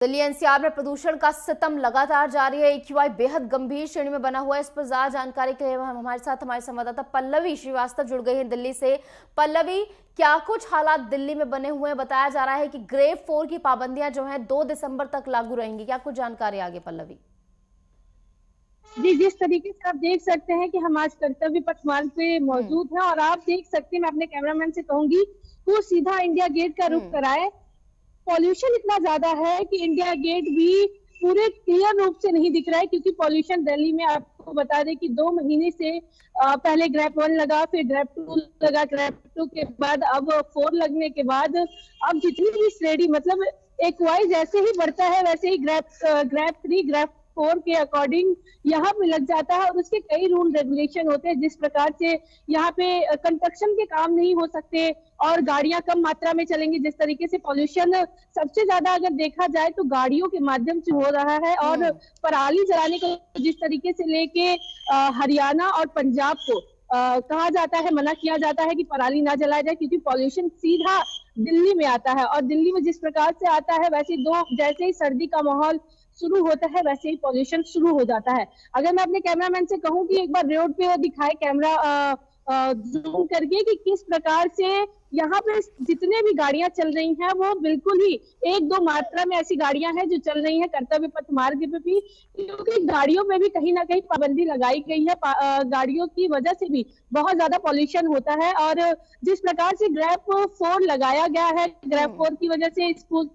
Delhi NCR में प्रदूषण का सितम लगातार जारी है। एक्यूआई बेहद गंभीर श्रेणी में बना हुआ है। इस पर ज्यादा जानकारी के लिए हमारे साथ हमारे संवाददाता पल्लवी श्रीवास्तव जुड़ गई है दिल्ली से। पल्लवी, क्या कुछ हालात दिल्ली में बने हुए हैं? बताया जा रहा है कि ग्रेड 4 की पाबंदियां जो हैं 2 दिसंबर तक लागू रहेंगी। क्या कुछ जानकारी आगे पल्लवी? जी, जिस तरीके से आप देख सकते हैं कि हम आज कर्तव्य पथ मार्ग पे मौजूद हैं और आप देख सकते हैं, मैं अपने कैमरामैन से कहूंगी वो सीधा इंडिया गेट का रुख कराए। पॉल्यूशन इतना ज्यादा है कि इंडिया गेट भी पूरे क्लियर रूप से नहीं दिख रहा है, क्योंकि पॉल्यूशन दिल्ली में आपको बता दें कि 2 महीने से पहले ग्रेप 1 लगा, फिर ग्रेप 2 लगा, ग्रेप 2 के बाद अब 4 लगने के बाद अब जितनी भी श्रेणी मतलब एक वाई जैसे ही बढ़ता है वैसे ही ग्रेप 3 ग्रेप 4 के अकॉर्डिंग यहाँ पे लग जाता है और उसके कई रूल रेगुलेशन होते हैं। जिस प्रकार से यहाँ पे कंस्ट्रक्शन के काम नहीं हो सकते और गाड़ियां कम मात्रा में चलेंगी। जिस तरीके से पॉल्यूशन सबसे ज्यादा अगर देखा जाए तो गाड़ियों के माध्यम से हो रहा है और पराली जलाने को जिस तरीके से लेके हरियाणा और पंजाब को कहा जाता है, मना किया जाता है कि पराली ना जलाया जाए, क्योंकि पॉल्यूशन सीधा दिल्ली में आता है और दिल्ली में जिस प्रकार से आता है वैसे जैसे ही सर्दी का माहौल शुरू होता है वैसे ही पॉल्यूशन शुरू हो जाता है। अगर मैं अपने कैमरामैन से कहूं कि एक बार रोड पे वो दिखाए कैमरा जूम करके कि किस प्रकार से यहाँ पे जितने भी गाड़ियां चल रही हैं वो बिल्कुल ही 1-2 मात्रा में ऐसी गाड़ियां हैं जो चल रही हैं कर्तव्य पथ मार्ग पे भी, क्योंकि गाड़ियों में भी कहीं ना कहीं पाबंदी लगाई गई है। गाड़ियों की वजह से भी बहुत ज्यादा पॉल्यूशन होता है और जिस प्रकार से ग्रेप 4 लगाया गया है, ग्रेप 4 की वजह से स्कूल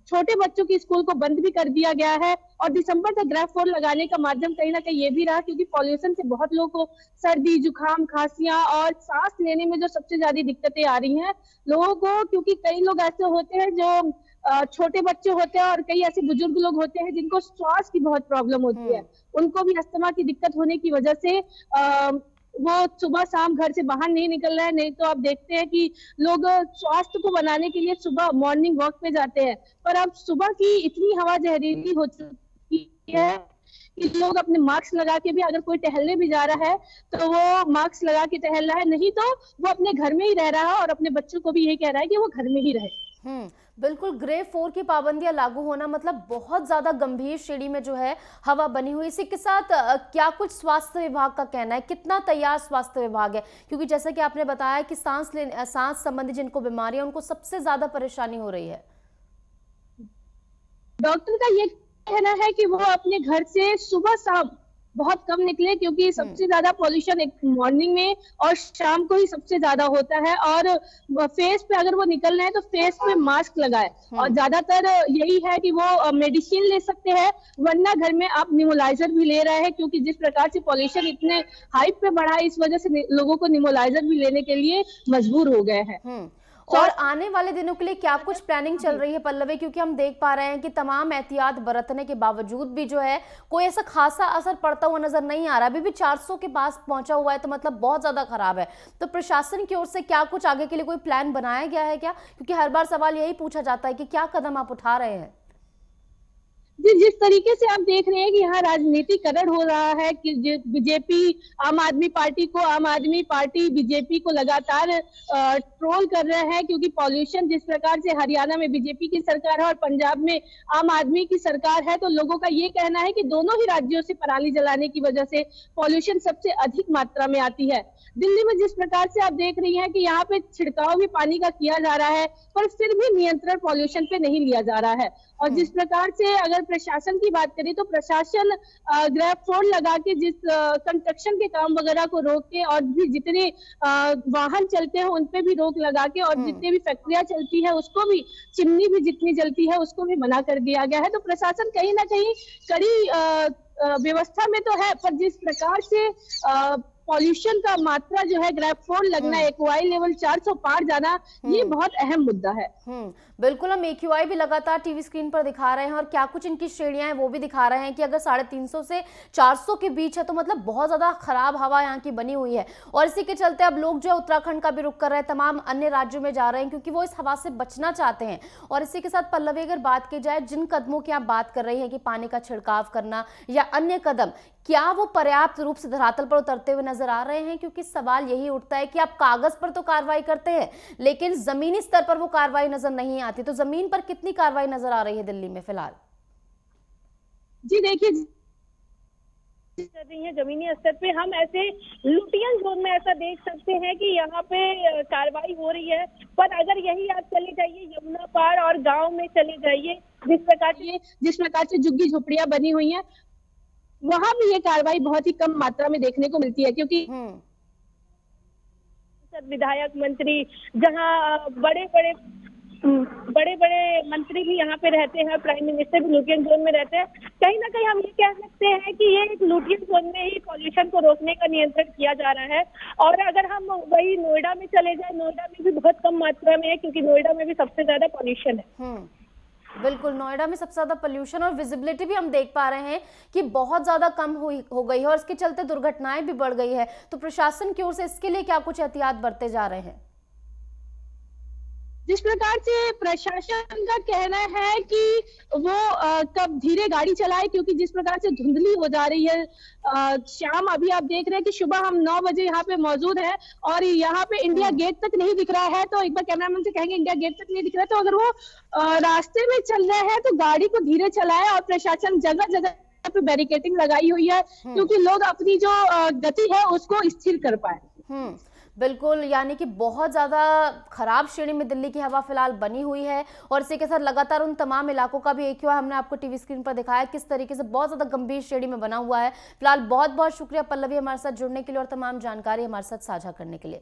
छोटे बच्चों की स्कूल को बंद भी कर दिया गया है और दिसंबर तक ग्रेप 4 लगाने का माध्यम कहीं ना कहीं ये भी रहा, क्योंकि पॉल्यूशन से बहुत लोगों को सर्दी, जुकाम, खांसियां और सांस लेने में जो सबसे ज्यादा दिक्कतें आ रही हैं लोगों को, क्योंकि कई लोग ऐसे होते हैं जो छोटे बच्चे होते हैं और कई ऐसे बुजुर्ग लोग होते हैं जिनको श्वास की बहुत प्रॉब्लम होती है। उनको भी अस्थमा की दिक्कत होने की वजह से वो सुबह शाम घर से बाहर नहीं निकल रहे हैं। नहीं तो आप देखते हैं कि लोग स्वास्थ्य को बनाने के लिए सुबह मॉर्निंग वॉक पे जाते हैं, पर अब सुबह की इतनी हवा जहरीली हो चुकी है कि लोग अपने मास्क लगा के भी, अगर कोई टहलने भी जा रहा है तो वो मास्क लगा के टहल रहा है, नहीं तो वो अपने घर में ही रह रहा है और अपने बच्चों को भी यही कह रहा है कि वो घर में ही रहे। बिल्कुल, ग्रेड 4 की पाबंदियां लागू होना मतलब बहुत ज्यादा गंभीर श्रेणी में जो है हवा बनी हुई। इसी के साथ क्या कुछ स्वास्थ्य विभाग का कहना है? कितना तैयार स्वास्थ्य विभाग है? क्योंकि जैसा कि आपने बताया कि सांस संबंधी जिनको बीमारी है उनको सबसे ज्यादा परेशानी हो रही है। डॉक्टर का ये कहना है कि वो अपने घर से सुबह शाम बहुत कम निकले, क्योंकि सबसे ज्यादा पॉल्यूशन एक मॉर्निंग में और शाम को ही सबसे ज्यादा होता है और फेस पे अगर वो निकल रहे हैं तो फेस पे मास्क लगाए और ज्यादातर यही है कि वो मेडिसिन ले सकते हैं, वरना घर में आप निमोलाइजर भी ले रहे हैं, क्योंकि जिस प्रकार से पॉल्यूशन इतने हाइट पे बढ़ा है इस वजह से लोगों को निमोलाइजर भी लेने के लिए मजबूर हो गए हैं। और आने वाले दिनों के लिए क्या कुछ प्लानिंग चल रही है पल्लवी? क्योंकि हम देख पा रहे हैं कि तमाम एहतियात बरतने के बावजूद भी जो है कोई ऐसा खासा असर पड़ता हुआ नजर नहीं आ रहा। अभी भी 400 के पास पहुंचा हुआ है, तो मतलब बहुत ज्यादा खराब है। तो प्रशासन की ओर से क्या कुछ आगे के लिए कोई प्लान बनाया गया है क्या? क्योंकि हर बार सवाल यही पूछा जाता है कि क्या कदम आप उठा रहे हैं? जी, जिस तरीके से आप देख रहे हैं कि यहाँ राजनीतिकरण हो रहा है कि बीजेपी आम आदमी पार्टी को, आम आदमी पार्टी बीजेपी को लगातार ट्रोल कर रहे हैं, क्योंकि पॉल्यूशन जिस प्रकार से हरियाणा में बीजेपी की सरकार है और पंजाब में आम आदमी की सरकार है, तो लोगों का ये कहना है कि दोनों ही राज्यों से पराली जलाने की वजह से पॉल्यूशन सबसे अधिक मात्रा में आती है। दिल्ली में जिस प्रकार से आप देख रही हैं कि यहाँ पे छिड़काव भी पानी का किया जा रहा है, पर फिर भी नियंत्रण पॉल्यूशन पे नहीं लिया जा रहा है। और जिस प्रकार से अगर प्रशासन की बात करें तो प्रशासन ग्रेप 4 लगा के जिस कंस्ट्रक्शन के काम वगैरह को रोक के और भी जितने वाहन चलते हैं उन पे भी रोक लगा के और जितने भी फैक्ट्रियां चलती है उसको भी, चिमनी भी जितनी जलती है उसको भी मना कर दिया गया है। तो प्रशासन कहीं ना कहीं कड़ी व्यवस्था में तो है, पर जिस प्रकार से पॉल्यूशन का मात्रा जो है ग्रेप 4 लगना, एक्यूआई लेवल 400 पार जाना, ये बहुत अहम मुद्दा है। बिल्कुल, हम एक्यूआई भी लगातार टीवी स्क्रीन पर दिखा रहे हैं और क्या कुछ इनकी श्रेणियां हैं वो भी दिखा रहे हैं कि अगर 350 से 400 के बीच है तो मतलब बहुत ज्यादा खराब हवा यहाँ की बनी हुई है। और इसी के चलते अब लोग जो है उत्तराखंड का भी रुख कर रहे हैं, तमाम अन्य राज्यों में जा रहे हैं, क्योंकि वो इस हवा से बचना चाहते हैं। और इसी के साथ पल्लवी, अगर बात की जाए जिन कदमों की आप बात कर रही है कि पानी का छिड़काव करना या अन्य कदम, क्या वो पर्याप्त रूप से धरातल पर उतरते हुए नजर आ रहे हैं? क्योंकि सवाल यही उठता है कि आप कागज पर तो कार्रवाई करते हैं लेकिन जमीनी स्तर पर वो कार्रवाई नजर नहीं आती। तो जमीन पर कितनी कार्रवाई नजर आ रही है दिल्ली में फिलहाल? जी देखिए, कर रही है जमीनी स्तर पे, हम ऐसे लुटियन जोन में ऐसा देख सकते हैं कि यहाँ पे कार्रवाई हो रही है। पर अगर यही आप चले जाइए यमुना पार और गांव में चले जाइए, जिस प्रकार से झुग्गी झोपड़ियां बनी हुई हैं, वहां भी ये कार्रवाई बहुत ही कम मात्रा में देखने को मिलती है, क्योंकि विधायक मंत्री जहाँ बड़े बड़े मंत्री भी यहाँ पे रहते हैं, प्राइम मिनिस्टर भी लुटियन जोन में रहते हैं। कहीं ना कहीं हम ये कह सकते हैं कि ये एक लुटियन जोन में ही पॉल्यूशन को रोकने का नियंत्रण किया जा रहा है। और अगर हम वही नोएडा में चले जाए, नोएडा में भी बहुत कम मात्रा में है, क्योंकि नोएडा में भी सबसे ज्यादा पॉल्यूशन है। बिल्कुल, नोएडा में सबसे ज्यादा पोल्यूशन और विजिबिलिटी भी हम देख पा रहे हैं कि बहुत ज्यादा कम हो गई है और इसके चलते दुर्घटनाएं भी बढ़ गई है। तो प्रशासन की ओर से इसके लिए क्या कुछ एहतियात बरते जा रहे हैं? जिस प्रकार से प्रशासन का कहना है कि वो कब धीरे गाड़ी चलाए, क्योंकि जिस प्रकार से धुंधली हो जा रही है शाम, अभी आप देख रहे हैं कि सुबह हम 9 बजे यहाँ पे मौजूद है और यहाँ पे इंडिया गेट तक नहीं दिख रहा है। तो एक बार कैमरामैन से कहेंगे इंडिया गेट तक नहीं दिख रहा है, तो अगर वो रास्ते में चल रहे हैं तो गाड़ी को धीरे चलाए। और प्रशासन जगह जगह पे बैरिकेडिंग लगाई हुई है, क्योंकि लोग अपनी जो गति है उसको स्थिर कर पाए। बिल्कुल, यानी कि बहुत ज़्यादा खराब श्रेणी में दिल्ली की हवा फिलहाल बनी हुई है और इसी के साथ लगातार उन तमाम इलाकों का भी AQI हमने आपको टीवी स्क्रीन पर दिखाया किस तरीके से बहुत ज़्यादा गंभीर श्रेणी में बना हुआ है। फिलहाल बहुत बहुत शुक्रिया पल्लवी हमारे साथ जुड़ने के लिए और तमाम जानकारी हमारे साथ साझा करने के लिए।